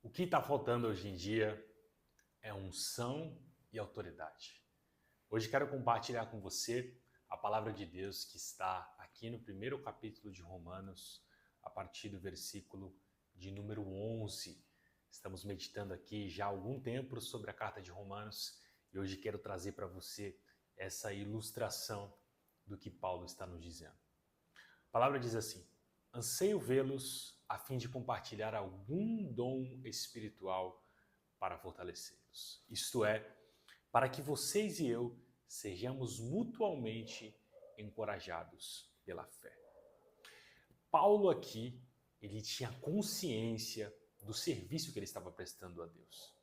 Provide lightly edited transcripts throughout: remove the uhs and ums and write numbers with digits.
O que está faltando hoje em dia é unção e autoridade. Hoje quero compartilhar com você a palavra de Deus que está aqui no primeiro capítulo de Romanos, a partir do versículo de número 11. Estamos meditando aqui já há algum tempo sobre a carta de Romanos e hoje quero trazer para você essa ilustração do que Paulo está nos dizendo. A palavra diz assim: anseio vê-los a fim de compartilhar algum dom espiritual para fortalecê-los. Isto é, para que vocês e eu sejamos mutuamente encorajados pela fé. Paulo aqui, ele tinha consciência do serviço que ele estava prestando a Deus.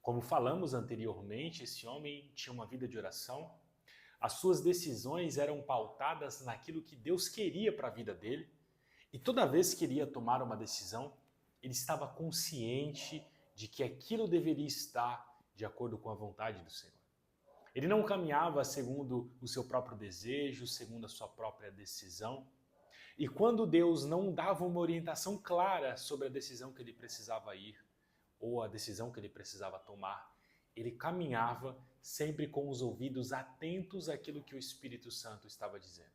Como falamos anteriormente, esse homem tinha uma vida de oração, as suas decisões eram pautadas naquilo que Deus queria para a vida dele, e toda vez que ele ia tomar uma decisão, ele estava consciente de que aquilo deveria estar de acordo com a vontade do Senhor. Ele não caminhava segundo o seu próprio desejo, segundo a sua própria decisão. E quando Deus não dava uma orientação clara sobre a decisão que ele precisava ir, ou a decisão que ele precisava tomar, ele caminhava sempre com os ouvidos atentos àquilo que o Espírito Santo estava dizendo.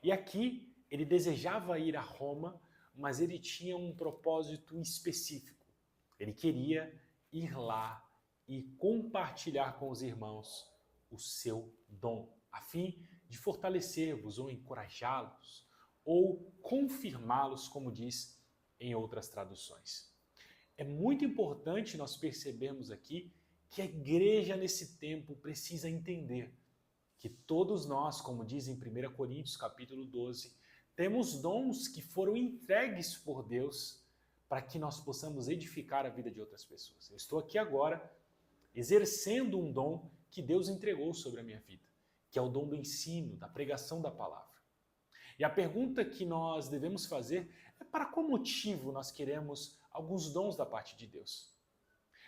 E aqui ele desejava ir a Roma, mas ele tinha um propósito específico. Ele queria ir lá e compartilhar com os irmãos o seu dom, a fim de fortalecê-los ou encorajá-los, ou confirmá-los, como diz em outras traduções. É muito importante nós percebermos aqui que a igreja nesse tempo precisa entender que todos nós, como diz em 1 Coríntios capítulo 12, temos dons que foram entregues por Deus para que nós possamos edificar a vida de outras pessoas. Eu estou aqui agora exercendo um dom que Deus entregou sobre a minha vida, que é o dom do ensino, da pregação da palavra. E a pergunta que nós devemos fazer é: para qual motivo nós queremos alguns dons da parte de Deus?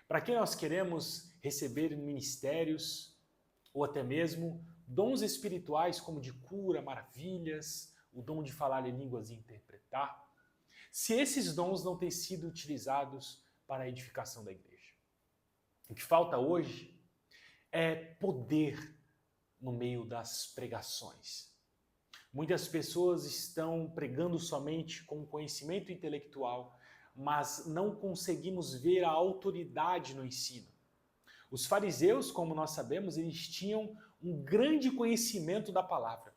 Para que nós queremos receber ministérios ou até mesmo dons espirituais como de cura, maravilhas, o dom de falar em línguas e interpretar, se esses dons não têm sido utilizados para a edificação da igreja? O que falta hoje é poder no meio das pregações. Muitas pessoas estão pregando somente com conhecimento intelectual, mas não conseguimos ver a autoridade no ensino. Os fariseus, como nós sabemos, eles tinham um grande conhecimento da palavra.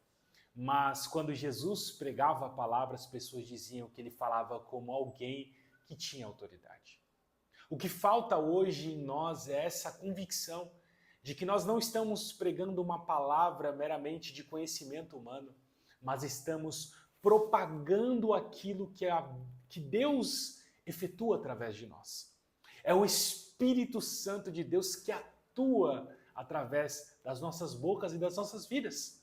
Mas quando Jesus pregava a palavra, as pessoas diziam que ele falava como alguém que tinha autoridade. O que falta hoje em nós é essa convicção de que nós não estamos pregando uma palavra meramente de conhecimento humano, mas estamos propagando aquilo que Deus efetua através de nós. É o Espírito Santo de Deus que atua através das nossas bocas e das nossas vidas.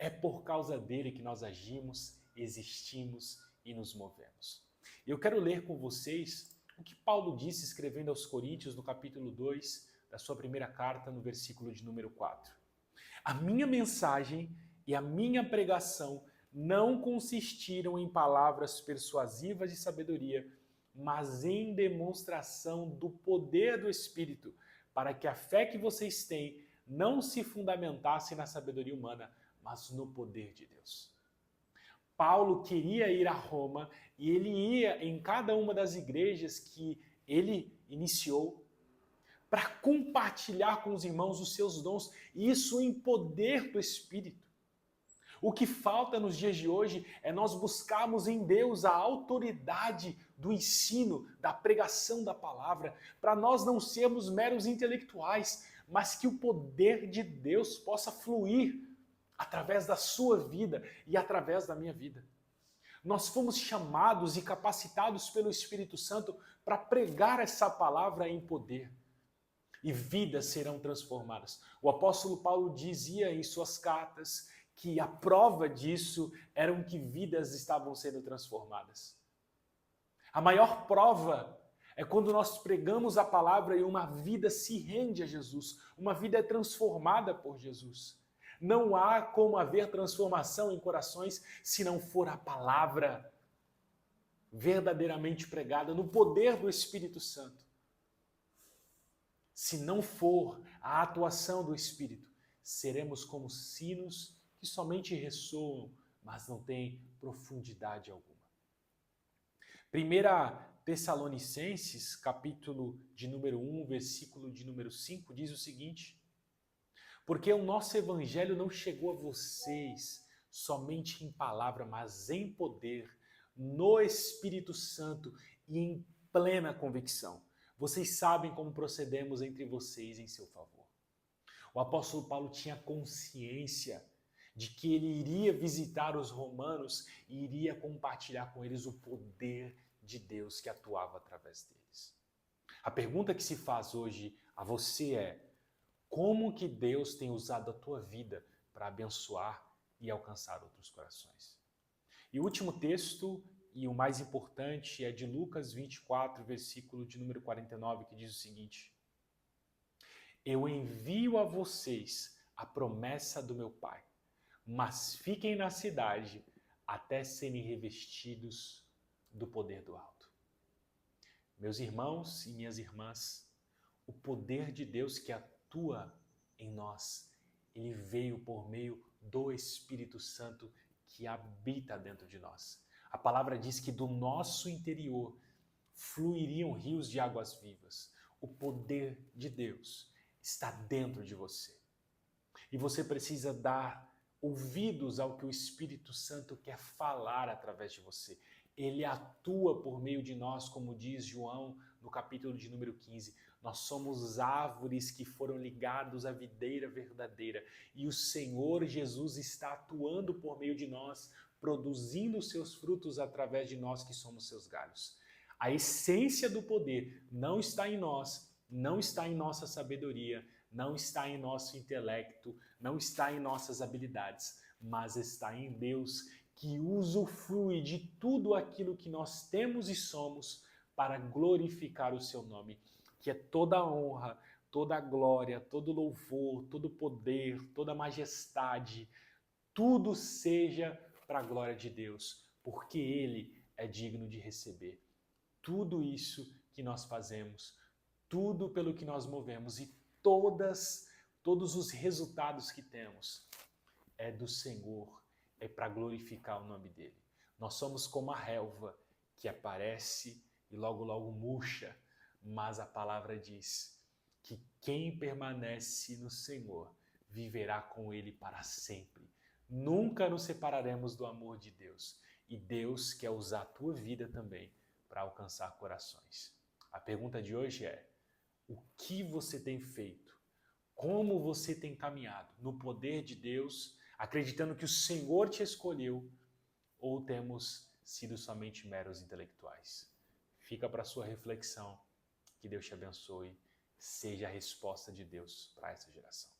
É por causa dele que nós agimos, existimos e nos movemos. Eu quero ler com vocês o que Paulo disse escrevendo aos Coríntios no capítulo 2 da sua primeira carta, no versículo de número 4. A minha mensagem e a minha pregação não consistiram em palavras persuasivas de sabedoria, mas em demonstração do poder do Espírito, para que a fé que vocês têm não se fundamentasse na sabedoria humana, mas no poder de Deus. Paulo queria ir a Roma e ele ia em cada uma das igrejas que ele iniciou para compartilhar com os irmãos os seus dons, e isso em poder do Espírito. O que falta nos dias de hoje é nós buscarmos em Deus a autoridade do ensino, da pregação da palavra, para nós não sermos meros intelectuais, mas que o poder de Deus possa fluir através da sua vida e através da minha vida. Nós fomos chamados e capacitados pelo Espírito Santo para pregar essa palavra em poder. E vidas serão transformadas. O apóstolo Paulo dizia em suas cartas que a prova disso eram que vidas estavam sendo transformadas. A maior prova é quando nós pregamos a palavra e uma vida se rende a Jesus, uma vida é transformada por Jesus. Não há como haver transformação em corações se não for a palavra. verdadeiramente pregada no poder do Espírito Santo. Se não for a atuação do Espírito, seremos como sinos que somente ressoam, mas não têm profundidade alguma. 1 Tessalonicenses, capítulo de número 1, versículo de número 5, diz o seguinte: porque o nosso evangelho não chegou a vocês somente em palavra, mas em poder, no Espírito Santo e em plena convicção. Vocês sabem como procedemos entre vocês em seu favor. O apóstolo Paulo tinha consciência de que ele iria visitar os romanos e iria compartilhar com eles o poder de Deus que atuava através deles. A pergunta que se faz hoje a você é: como que Deus tem usado a tua vida para abençoar e alcançar outros corações? E o último texto, e o mais importante, é de Lucas 24, versículo de número 49, que diz o seguinte: eu envio a vocês a promessa do meu Pai, mas fiquem na cidade até serem revestidos do poder do alto. Meus irmãos e minhas irmãs, o poder de Deus que atua em nós, ele veio por meio do Espírito Santo que habita dentro de nós. A palavra diz que do nosso interior fluiriam rios de águas vivas. O poder de Deus está dentro de você. E você precisa dar ouvidos ao que o Espírito Santo quer falar através de você. Ele atua por meio de nós, como diz João no capítulo de número 15. Nós somos árvores que foram ligados à videira verdadeira. E o Senhor Jesus está atuando por meio de nós, produzindo seus frutos através de nós que somos seus galhos. A essência do poder não está em nós, não está em nossa sabedoria, não está em nosso intelecto, não está em nossas habilidades, mas está em Deus, que usufrui de tudo aquilo que nós temos e somos para glorificar o seu nome, que é toda a honra, toda a glória, todo louvor, todo poder, toda a majestade, tudo seja para a glória de Deus, porque Ele é digno de receber tudo isso que nós fazemos, tudo pelo que nós movemos e todos os resultados que temos é do Senhor, é para glorificar o nome dele. Nós somos como a relva que aparece e logo logo murcha, mas a palavra diz que quem permanece no Senhor viverá com ele para sempre. Nunca nos separaremos do amor de Deus. E Deus quer usar a tua vida também para alcançar corações. A pergunta de hoje é: o que você tem feito? Como você tem caminhado no poder de Deus, acreditando que o Senhor te escolheu, ou temos sido somente meros intelectuais? Fica para sua reflexão. Que Deus te abençoe. Seja a resposta de Deus para essa geração.